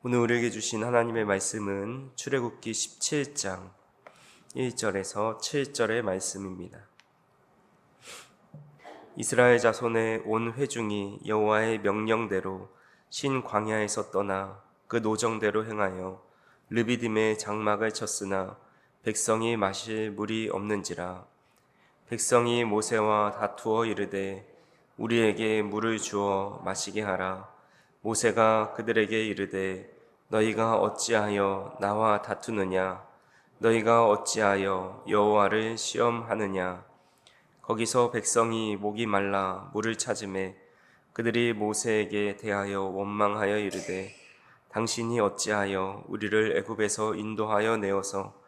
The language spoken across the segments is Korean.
오늘 우리에게 주신 하나님의 말씀은 출애굽기 17장 1절에서 7절의 말씀입니다. 이스라엘 자손의 온 회중이 여호와의 명령대로 신 광야에서 떠나 그 노정대로 행하여 르비딤의 장막을 쳤으나 백성이 마실 물이 없는지라. 백성이 모세와 다투어 이르되 우리에게 물을 주어 마시게 하라. 모세가 그들에게 이르되 너희가 어찌하여 나와 다투느냐? 너희가 어찌하여 여호와를 시험하느냐? 거기서 백성이 목이 말라 물을 찾으매 그들이 모세에게 대하여 원망하여 이르되 당신이 어찌하여 우리를 애굽에서 인도하여 내어서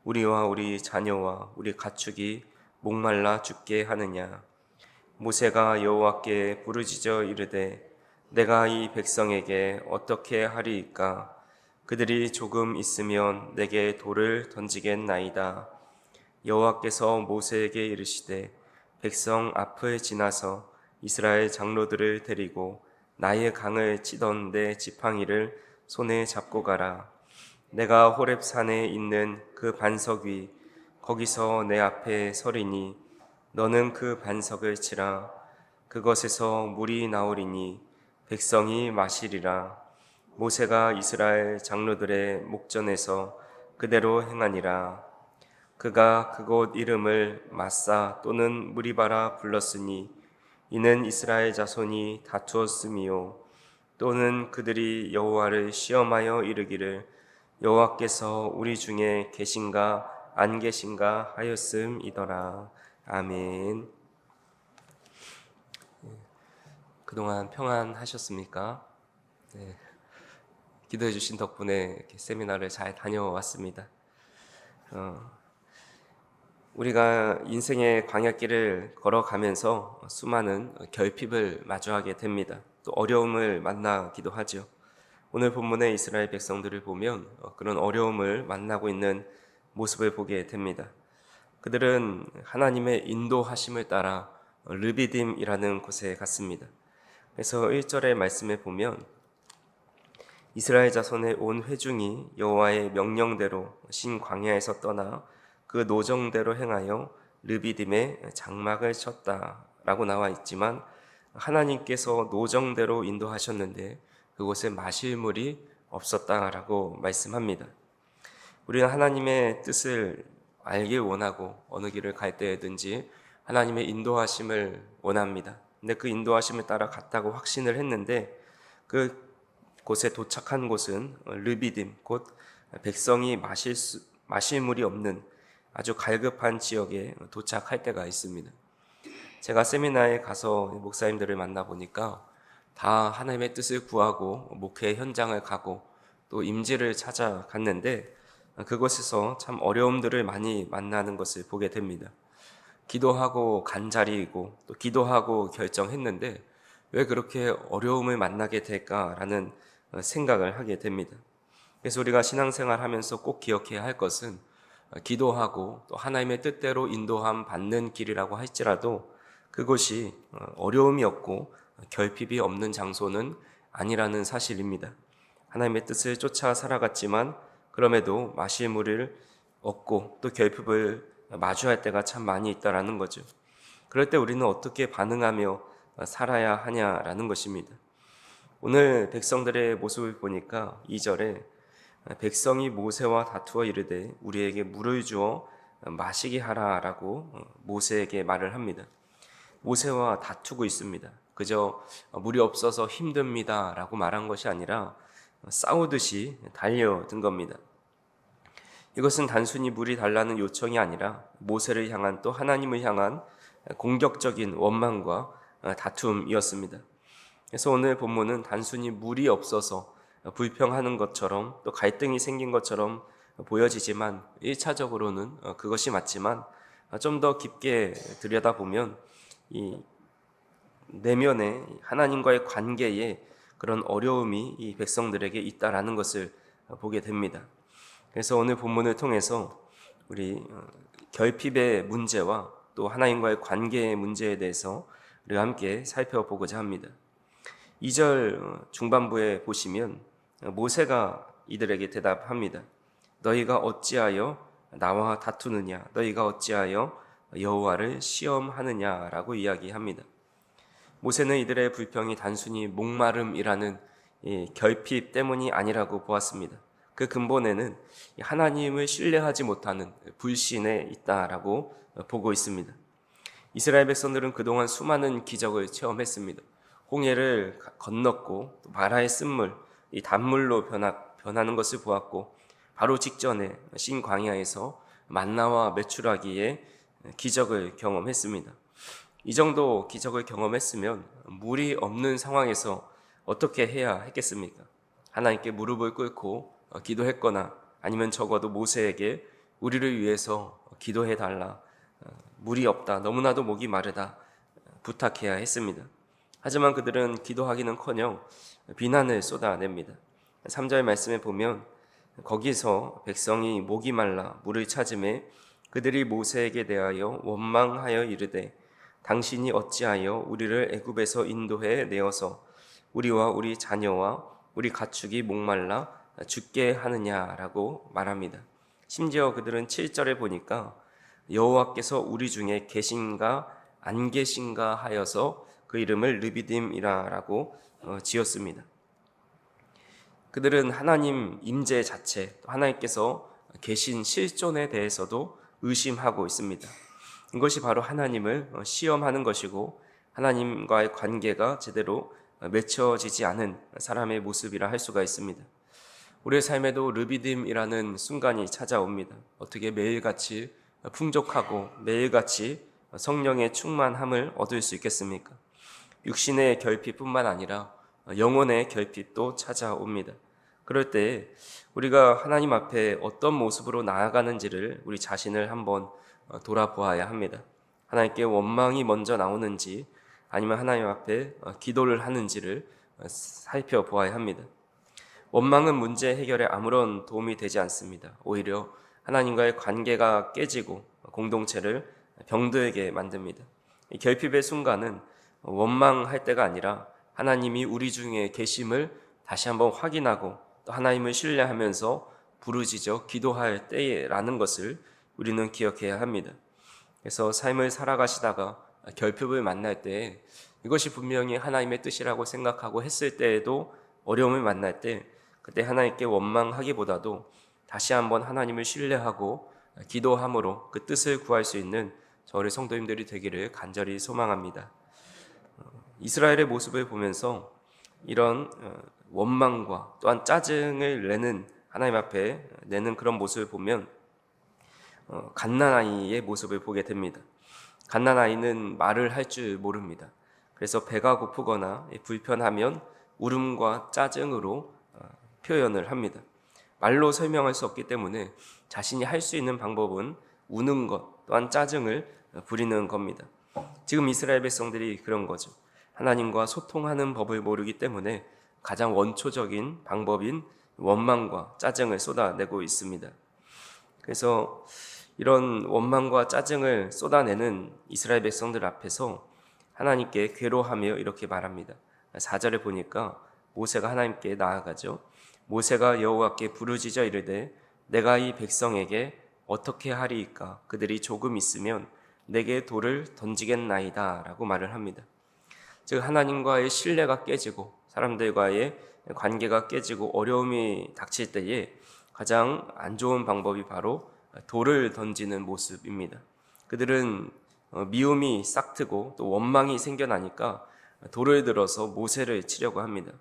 우리와 우리 자녀와 우리 가축이 목말라 죽게 하느냐? 모세가 여호와께 부르짖어 이르되 내가 이 백성에게 어떻게 하리이까? 그들이 조금 있으면 내게 돌을 던지겠나이다. 여호와께서 모세에게 이르시되 백성 앞을 지나서 이스라엘 장로들을 데리고 나의 강을 치던 내 지팡이를 손에 잡고 가라. 내가 호렙 산에 있는 그 반석 위 거기서 내 앞에 서리니 너는 그 반석을 치라. 그것에서 물이 나오리니 백성이 마시리라. 모세가 이스라엘 장로들의 목전에서 그대로 행하니라. 그가 그곳 이름을 마사 또는 무리바라 불렀으니 이는 이스라엘 자손이 다투었음이요 또는 그들이 여호와를 시험하여 이르기를 여호와께서 우리 중에 계신가 안 계신가 하였음이더라. 아멘. 그동안 평안하셨습니까? 네. 기도해 주신 덕분에 이렇게 세미나를 잘 다녀왔습니다. 우리가 인생의 광야길을 걸어가면서 수많은 결핍을 마주하게 됩니다. 또 어려움을 만나기도 하죠. 오늘 본문의 이스라엘 백성들을 보면 그런 어려움을 만나고 있는 모습을 보게 됩니다. 그들은 하나님의 인도하심을 따라 르비딤이라는 곳에 갔습니다. 그래서 1절의 말씀에 보면 이스라엘 자손의 온 회중이 여호와의 명령대로 신 광야에서 떠나 그 노정대로 행하여 르비딤의 장막을 쳤다라고 나와 있지만 하나님께서 노정대로 인도하셨는데 그곳에 마실 물이 없었다라고 말씀합니다. 우리는 하나님의 뜻을 알길 원하고 어느 길을 갈 때든지 하나님의 인도하심을 원합니다. 근데 그 인도하심을 따라 갔다고 확신을 했는데 그 곳에 도착한 곳은 르비딤, 곧 백성이 마실 물이 없는 아주 갈급한 지역에 도착할 때가 있습니다. 제가 세미나에 가서 목사님들을 만나보니까 다 하나님의 뜻을 구하고 목회 현장을 가고 또 임지를 찾아갔는데 그곳에서 참 어려움들을 많이 만나는 것을 보게 됩니다. 기도하고 간 자리이고 또 기도하고 결정했는데 왜 그렇게 어려움을 만나게 될까라는 생각을 하게 됩니다. 그래서 우리가 신앙생활 하면서 꼭 기억해야 할 것은 기도하고 또 하나님의 뜻대로 인도함 받는 길이라고 할지라도 그것이 어려움이 없고 결핍이 없는 장소는 아니라는 사실입니다. 하나님의 뜻을 쫓아 살아갔지만 그럼에도 마실 물을 얻고 또 결핍을 마주할 때가 참 많이 있다라는 거죠. 그럴 때 우리는 어떻게 반응하며 살아야 하냐라는 것입니다. 오늘 백성들의 모습을 보니까 2절에 백성이 모세와 다투어 이르되 우리에게 물을 주어 마시게 하라라고 모세에게 말을 합니다. 모세와 다투고 있습니다. 그저 물이 없어서 힘듭니다라고 말한 것이 아니라 싸우듯이 달려든 겁니다. 이것은 단순히 물이 달라는 요청이 아니라 모세를 향한 또 하나님을 향한 공격적인 원망과 다툼이었습니다. 그래서 오늘 본문은 단순히 물이 없어서 불평하는 것처럼 또 갈등이 생긴 것처럼 보여지지만 1차적으로는 그것이 맞지만 좀 더 깊게 들여다보면 이 내면에 하나님과의 관계에 그런 어려움이 이 백성들에게 있다라는 것을 보게 됩니다. 그래서 오늘 본문을 통해서 우리 결핍의 문제와 또 하나님과의 관계의 문제에 대해서 우리가 함께 살펴보고자 합니다. 2절 중반부에 보시면 모세가 이들에게 대답합니다. 너희가 어찌하여 나와 다투느냐? 너희가 어찌하여 여호와를 시험하느냐라고 이야기합니다. 모세는 이들의 불평이 단순히 목마름이라는 결핍 때문이 아니라고 보았습니다. 그 근본에는 하나님을 신뢰하지 못하는 불신에 있다라고 보고 있습니다. 이스라엘 백성들은 그동안 수많은 기적을 체험했습니다. 홍해를 건넜고 마라의 쓴물, 이 단물로 변하는 것을 보았고, 바로 직전에 신광야에서 만나와 메추라기의 기적을 경험했습니다. 이 정도 기적을 경험했으면 물이 없는 상황에서 어떻게 해야 했겠습니까? 하나님께 무릎을 꿇고 기도했거나 아니면 적어도 모세에게 우리를 위해서 기도해 달라, 물이 없다, 너무나도 목이 마르다 부탁해야 했습니다. 하지만 그들은 기도하기는커녕 비난을 쏟아냅니다. 3절 말씀에 보면 거기서 백성이 목이 말라 물을 찾음에 그들이 모세에게 대하여 원망하여 이르되 당신이 어찌하여 우리를 애굽에서 인도해 내어서 우리와 우리 자녀와 우리 가축이 목말라 죽게 하느냐라고 말합니다. 심지어 그들은 7절에 보니까 여호와께서 우리 중에 계신가 안 계신가 하여서 그 이름을 르비딤이라고 지었습니다. 그들은 하나님 임재 자체, 하나님께서 계신 실존에 대해서도 의심하고 있습니다. 이것이 바로 하나님을 시험하는 것이고 하나님과의 관계가 제대로 맺혀지지 않은 사람의 모습이라 할 수가 있습니다. 우리의 삶에도 르비딤이라는 순간이 찾아옵니다. 어떻게 매일같이 풍족하고 매일같이 성령의 충만함을 얻을 수 있겠습니까? 육신의 결핍뿐만 아니라 영혼의 결핍도 찾아옵니다. 그럴 때 우리가 하나님 앞에 어떤 모습으로 나아가는지를 우리 자신을 한번 돌아보아야 합니다. 하나님께 원망이 먼저 나오는지 아니면 하나님 앞에 기도를 하는지를 살펴보아야 합니다. 원망은 문제 해결에 아무런 도움이 되지 않습니다. 오히려 하나님과의 관계가 깨지고 공동체를 병들게 만듭니다. 결핍의 순간은 원망할 때가 아니라 하나님이 우리 중에 계심을 다시 한번 확인하고 또 하나님을 신뢰하면서 부르짖어 기도할 때라는 것을 우리는 기억해야 합니다. 그래서 삶을 살아가시다가 결핍을 만날 때 이것이 분명히 하나님의 뜻이라고 생각하고 했을 때에도 어려움을 만날 때 그때 하나님께 원망하기보다도 다시 한번 하나님을 신뢰하고 기도함으로 그 뜻을 구할 수 있는 저희 성도님들이 되기를 간절히 소망합니다. 이스라엘의 모습을 보면서 이런 원망과 또한 짜증을 내는 하나님 앞에 내는 그런 모습을 보면 갓난아이의 모습을 보게 됩니다. 갓난아이는 말을 할 줄 모릅니다. 그래서 배가 고프거나 불편하면 울음과 짜증으로 표현을 합니다. 말로 설명할 수 없기 때문에 자신이 할 수 있는 방법은 우는 것 또한 짜증을 부리는 겁니다. 지금 이스라엘 백성들이 그런 거죠. 하나님과 소통하는 법을 모르기 때문에 가장 원초적인 방법인 원망과 짜증을 쏟아내고 있습니다. 그래서 이런 원망과 짜증을 쏟아내는 이스라엘 백성들 앞에서 하나님께 괴로워하며 이렇게 말합니다. 4절에 보니까 모세가 하나님께 나아가죠. 모세가 여호와께 부르짖어 이르되 내가 이 백성에게 어떻게 하리이까? 그들이 조금 있으면 내게 돌을 던지겠나이다 라고 말을 합니다. 즉 하나님과의 신뢰가 깨지고 사람들과의 관계가 깨지고 어려움이 닥칠 때에 가장 안 좋은 방법이 바로 돌을 던지는 모습입니다. 그들은 미움이 싹트고 또 원망이 생겨나니까 돌을 들어서 모세를 치려고 합니다.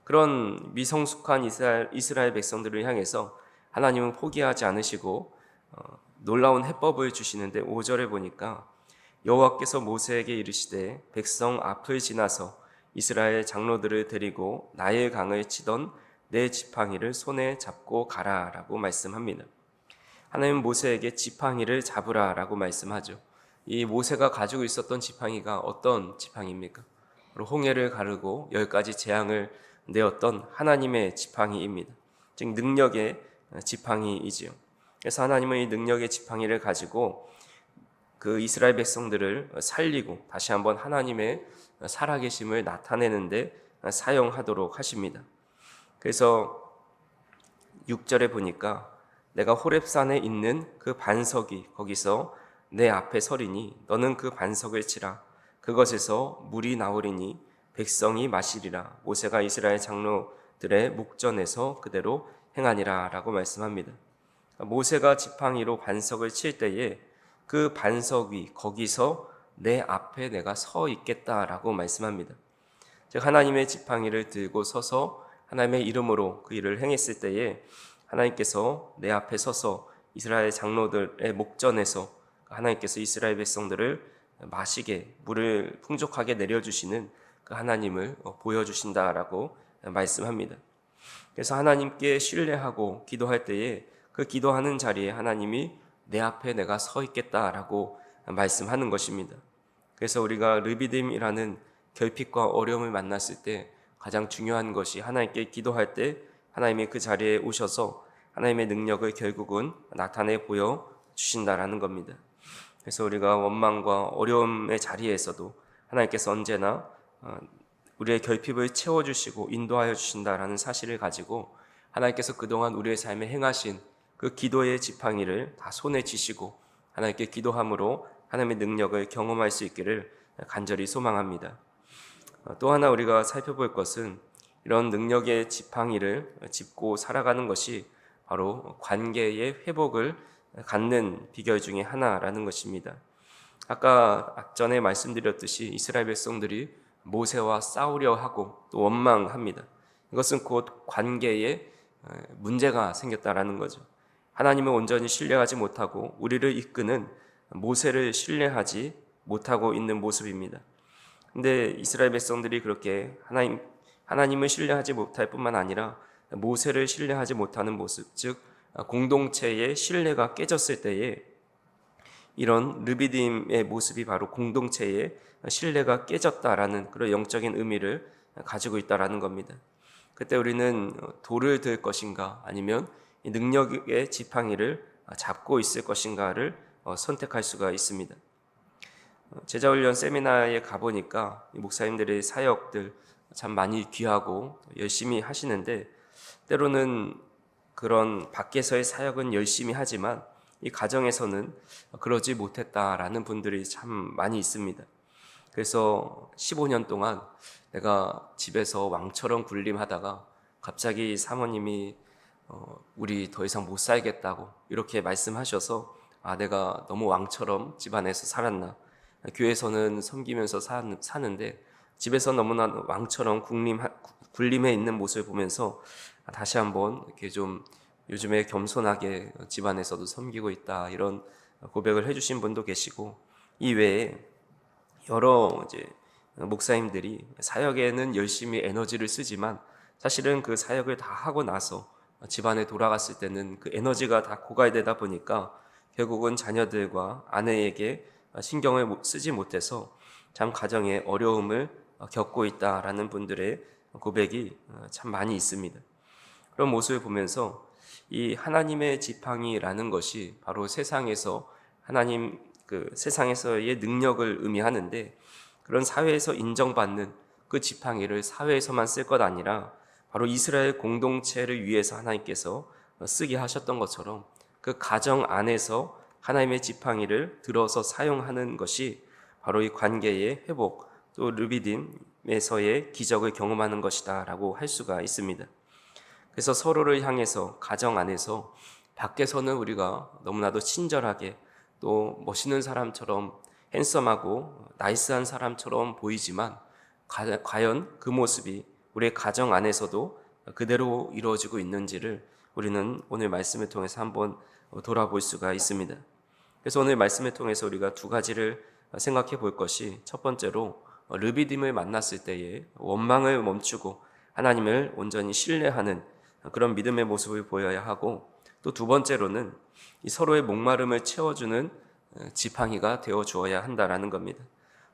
그런 미성숙한 이스라엘 백성들을 향해서 하나님은 포기하지 않으시고 놀라운 해법을 주시는데 5절에 보니까 여호와께서 모세에게 이르시되 백성 앞을 지나서 이스라엘 장로들을 데리고 나일 강을 치던 내 지팡이를 손에 잡고 가라라고 말씀합니다. 하나님은 모세에게 지팡이를 잡으라라고 말씀하죠. 이 모세가 가지고 있었던 지팡이가 어떤 지팡이입니까? 바로 홍해를 가르고 10가지 재앙을 내었던 하나님의 지팡이입니다. 즉 능력의 지팡이이지요. 그래서 하나님은 이 능력의 지팡이를 가지고 그 이스라엘 백성들을 살리고 다시 한번 하나님의 살아계심을 나타내는데 사용하도록 하십니다. 그래서 6절에 보니까 내가 호렙산에 있는 그 반석이 거기서 내 앞에 서리니 너는 그 반석을 치라. 그것에서 물이 나오리니 백성이 마시리라. 모세가 이스라엘 장로들의 목전에서 그대로 행하니라 라고 말씀합니다. 모세가 지팡이로 반석을 칠 때에 그 반석 위 거기서 내 앞에 내가 서 있겠다라고 말씀합니다. 즉 하나님의 지팡이를 들고 서서 하나님의 이름으로 그 일을 행했을 때에 하나님께서 내 앞에 서서 이스라엘 장로들의 목전에서 하나님께서 이스라엘 백성들을 마시게 물을 풍족하게 내려주시는 그 하나님을 보여주신다라고 말씀합니다. 그래서 하나님께 신뢰하고 기도할 때에 그 기도하는 자리에 하나님이 내 앞에 내가 서 있겠다라고 말씀하는 것입니다. 그래서 우리가 르비딤이라는 결핍과 어려움을 만났을 때 가장 중요한 것이 하나님께 기도할 때 하나님이 그 자리에 오셔서 하나님의 능력을 결국은 나타내 보여주신다라는 겁니다. 그래서 우리가 원망과 어려움의 자리에서도 하나님께서 언제나 우리의 결핍을 채워주시고 인도하여 주신다라는 사실을 가지고 하나님께서 그동안 우리의 삶에 행하신 그 기도의 지팡이를 다 손에 쥐시고 하나님께 기도함으로 하나님의 능력을 경험할 수 있기를 간절히 소망합니다. 또 하나 우리가 살펴볼 것은 이런 능력의 지팡이를 짚고 살아가는 것이 바로 관계의 회복을 갖는 비결 중에 하나라는 것입니다. 아까 전에 말씀드렸듯이 이스라엘 백성들이 모세와 싸우려 하고 또 원망합니다. 이것은 곧 관계에 문제가 생겼다라는 거죠. 하나님을 온전히 신뢰하지 못하고 우리를 이끄는 모세를 신뢰하지 못하고 있는 모습입니다. 근데 이스라엘 백성들이 그렇게 하나님을 신뢰하지 못할 뿐만 아니라 모세를 신뢰하지 못하는 모습, 즉 공동체의 신뢰가 깨졌을 때에 이런 르비딤의 모습이 바로 공동체의 신뢰가 깨졌다라는 그런 영적인 의미를 가지고 있다라는 겁니다. 그때 우리는 돌을 들 것인가 아니면 이 능력의 지팡이를 잡고 있을 것인가를 선택할 수가 있습니다. 제자훈련 세미나에 가보니까 목사님들의 사역들 참 많이 귀하고 열심히 하시는데 때로는 그런 밖에서의 사역은 열심히 하지만 이 가정에서는 그러지 못했다라는 분들이 참 많이 있습니다. 그래서 15년 동안 내가 집에서 왕처럼 군림하다가 갑자기 사모님이 우리 더 이상 못 살겠다고 이렇게 말씀하셔서 내가 너무 왕처럼 집안에서 살았나, 교회에서는 섬기면서 사는데 집에서 너무나 왕처럼 군림해 있는 모습을 보면서 다시 한번 이렇게 좀 요즘에 겸손하게 집안에서도 섬기고 있다 이런 고백을 해주신 분도 계시고, 이 외에 여러 이제 목사님들이 사역에는 열심히 에너지를 쓰지만 사실은 그 사역을 다 하고 나서 집안에 돌아갔을 때는 그 에너지가 다 고갈되다 보니까 결국은 자녀들과 아내에게 신경을 쓰지 못해서 참 가정에 어려움을 겪고 있다라는 분들의 고백이 참 많이 있습니다. 그런 모습을 보면서 이 하나님의 지팡이라는 것이 바로 세상에서 세상에서의 능력을 의미하는데, 그런 사회에서 인정받는 그 지팡이를 사회에서만 쓸 것 아니라 바로 이스라엘 공동체를 위해서 하나님께서 쓰게 하셨던 것처럼 그 가정 안에서 하나님의 지팡이를 들어서 사용하는 것이 바로 이 관계의 회복, 또 르비딤에서의 기적을 경험하는 것이다라고 할 수가 있습니다. 그래서 서로를 향해서 가정 안에서, 밖에서는 우리가 너무나도 친절하게 또 멋있는 사람처럼 핸섬하고 나이스한 사람처럼 보이지만 과연 그 모습이 우리의 가정 안에서도 그대로 이루어지고 있는지를 우리는 오늘 말씀을 통해서 한번 돌아볼 수가 있습니다. 그래서 오늘 말씀을 통해서 우리가 두 가지를 생각해 볼 것이, 첫 번째로 르비딤을 만났을 때에 원망을 멈추고 하나님을 온전히 신뢰하는 그런 믿음의 모습을 보여야 하고, 또 두 번째로는 이 서로의 목마름을 채워주는 지팡이가 되어 주어야 한다라는 겁니다.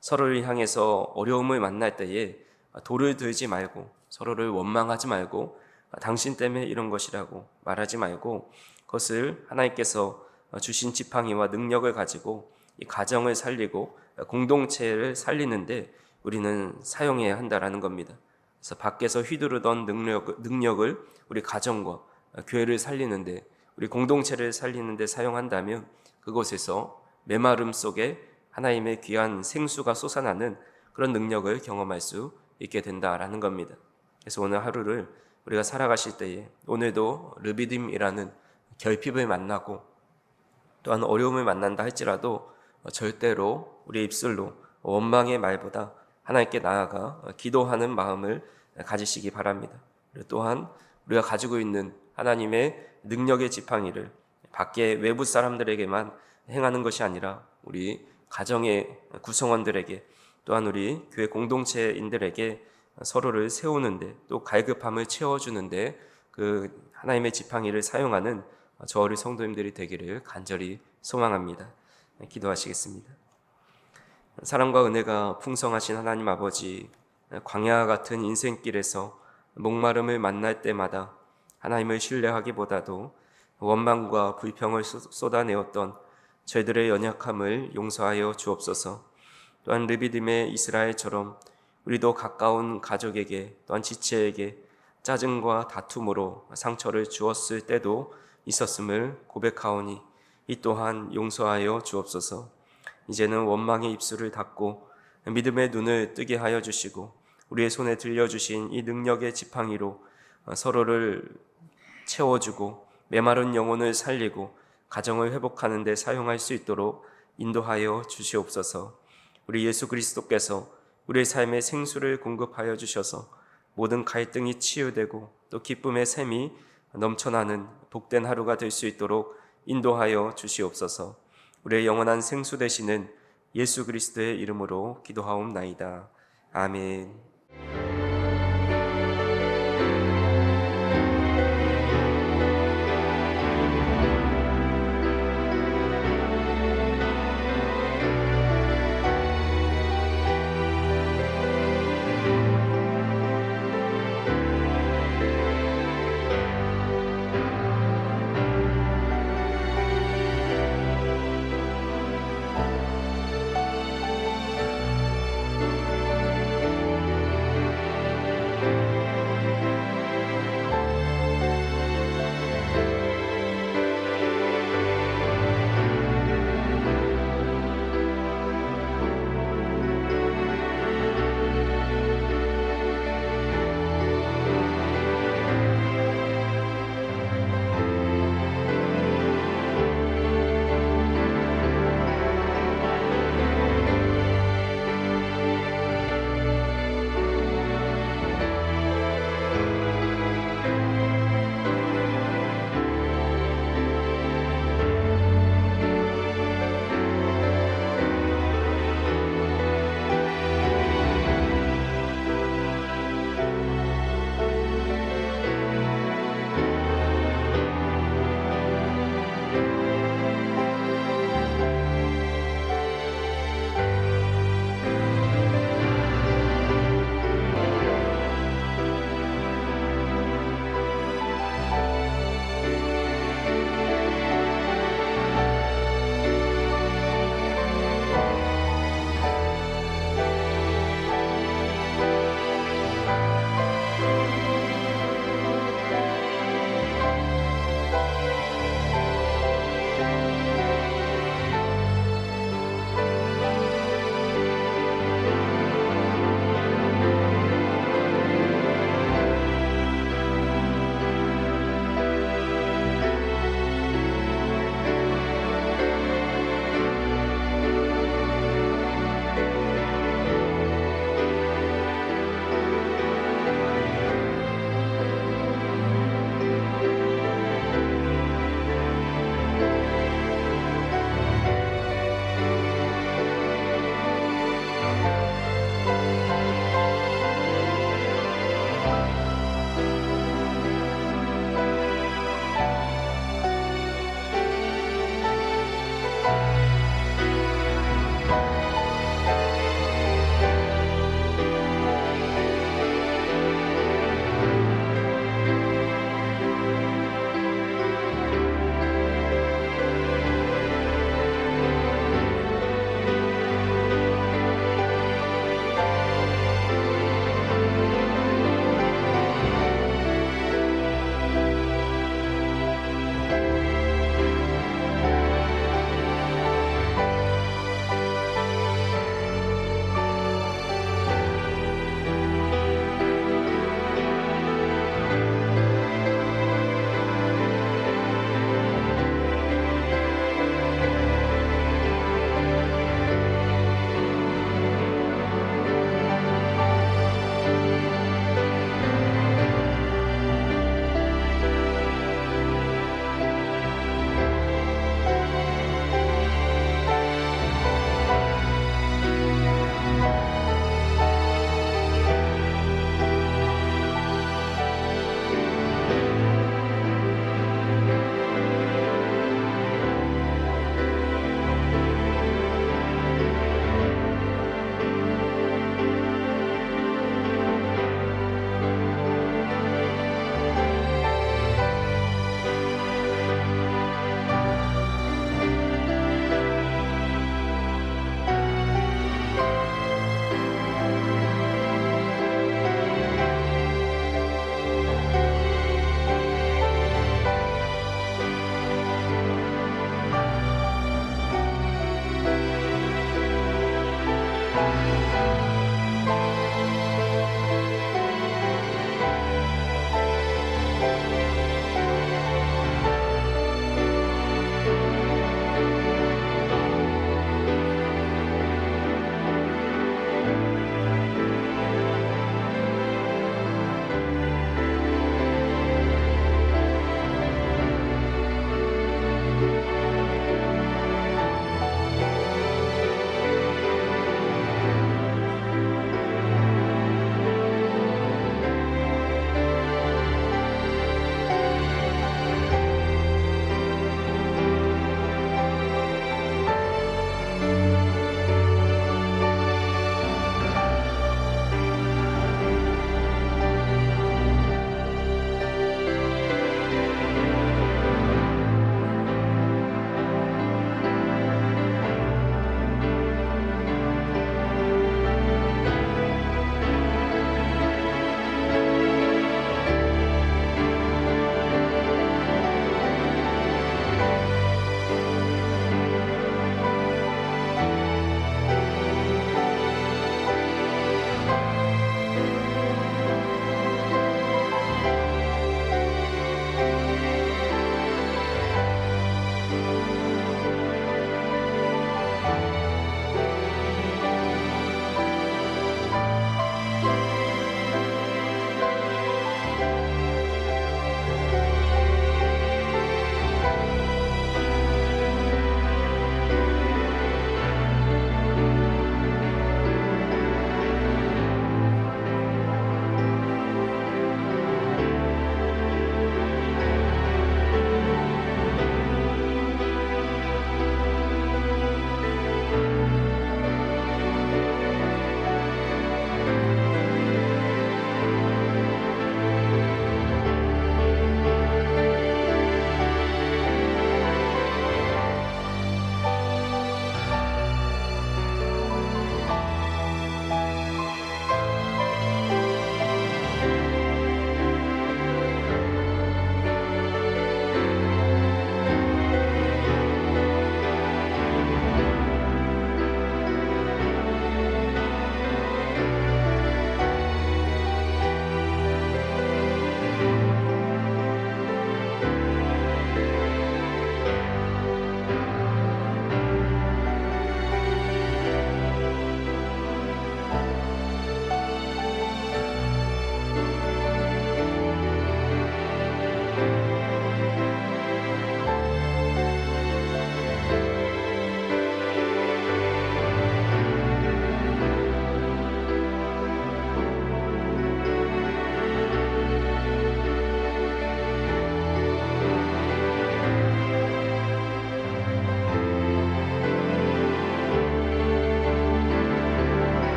서로를 향해서 어려움을 만날 때에 돌을 들지 말고, 서로를 원망하지 말고, 당신 때문에 이런 것이라고 말하지 말고, 그것을 하나님께서 주신 지팡이와 능력을 가지고 이 가정을 살리고 공동체를 살리는데 우리는 사용해야 한다라는 겁니다. 그래서 밖에서 휘두르던 능력을 우리 가정과 교회를 살리는데, 우리 공동체를 살리는데 사용한다면 그곳에서 메마름 속에 하나님의 귀한 생수가 솟아나는 그런 능력을 경험할 수 있게 된다라는 겁니다. 그래서 오늘 하루를 우리가 살아가실 때에 오늘도 르비딤이라는 결핍을 만나고 또한 어려움을 만난다 할지라도 절대로 우리의 입술로 원망의 말보다 하나님께 나아가 기도하는 마음을 가지시기 바랍니다. 또한 우리가 가지고 있는 하나님의 능력의 지팡이를 밖에 외부 사람들에게만 행하는 것이 아니라 우리 가정의 구성원들에게, 또한 우리 교회 공동체인들에게 서로를 세우는데, 또 갈급함을 채워주는데 그 하나님의 지팡이를 사용하는 저 우리 성도님들이 되기를 간절히 소망합니다. 기도하시겠습니다. 사랑과 은혜가 풍성하신 하나님 아버지, 광야 같은 인생길에서 목마름을 만날 때마다 하나님을 신뢰하기보다도 원망과 불평을 쏟아내었던 저희들의 연약함을 용서하여 주옵소서. 또한 르비딤의 이스라엘처럼 우리도 가까운 가족에게, 또한 지체에게 짜증과 다툼으로 상처를 주었을 때도 있었음을 고백하오니 이 또한 용서하여 주옵소서. 이제는 원망의 입술을 닫고 믿음의 눈을 뜨게 하여 주시고 우리의 손에 들려주신 이 능력의 지팡이로 서로를 채워주고 메마른 영혼을 살리고 가정을 회복하는 데 사용할 수 있도록 인도하여 주시옵소서. 우리 예수 그리스도께서 우리의 삶의 생수를 공급하여 주셔서 모든 갈등이 치유되고 또 기쁨의 샘이 넘쳐나는 복된 하루가 될 수 있도록 인도하여 주시옵소서. 우리의 영원한 생수 되시는 예수 그리스도의 이름으로 기도하옵나이다. 아멘.